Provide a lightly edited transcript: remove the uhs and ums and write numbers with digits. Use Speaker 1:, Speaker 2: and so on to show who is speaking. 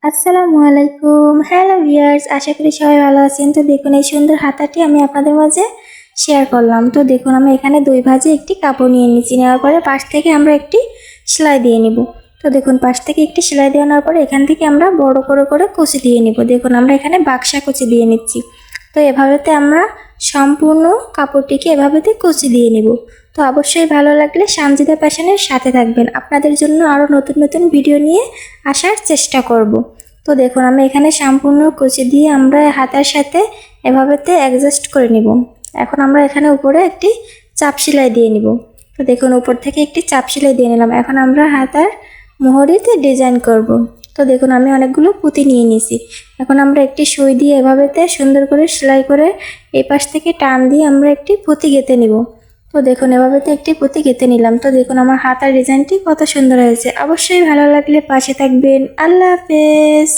Speaker 1: আসসালামু আলাইকুম। Hello viewers, আশা করি সবাই ভালো আছেন। তো দেখুন এই সুন্দর হাতাটি আমি আপনাদের মাঝে শেয়ার করলাম। তো দেখুন আমি এখানে 2 ভাঁজে একটি কাপড় নিয়ে নিচ্ছি। নেওয়ার পরে পাশ থেকে আমরা একটি সেলাই দিয়ে নিব। তো দেখুন পাশ থেকে একটি সেলাই দিয়ে নেওয়ার পরে এখান থেকে আমরা বড় করে কুচি দিয়ে নিব। দেখুন আমরা এখানে বাক্সা কুচি দিয়ে নিচ্ছি। তো এভাবেতে আমরা সম্পূর্ণ কাপড়টিকে এভাবেতে কুচি দিয়ে নিব। তো অবশ্যই ভালো লাগলে সানজিদা ফ্যাশনের সাথে থাকবেন। আপনাদের জন্য আরও নতুন নতুন ভিডিও নিয়ে আসার চেষ্টা করব। তো দেখুন আমি এখানে সম্পূর্ণ কুচি দিয়ে আমরা হাতার সাথে এভাবেতে অ্যাডজাস্ট করে নিব। এখন আমরা এখানে উপরে একটি চাপ সেলাই দিয়ে নিব। তো দেখুন উপর থেকে একটি চাপ সেলাই দিয়ে নিলাম। এখন আমরা হাতার মোহরিতে ডিজাইন করব। তো দেখুন আমি অনেকগুলো পুঁতি নিয়ে নিয়েছি। এখন আমরা একটি সুই দিয়ে এভাবেতে সুন্দর করে সেলাই করে এই পাশ থেকে টান দিয়ে আমরা একটি পুঁতি গেঁথে নিব। তো দেখুন এভাবেতে একটি পুঁতি গেঁথে নিলাম। তো দেখুন আমার হাতার ডিজাইনটি কত সুন্দর হয়েছে। অবশ্যই ভালো লাগলে পাশে থাকবেন। আল্লাহ হাফেজ।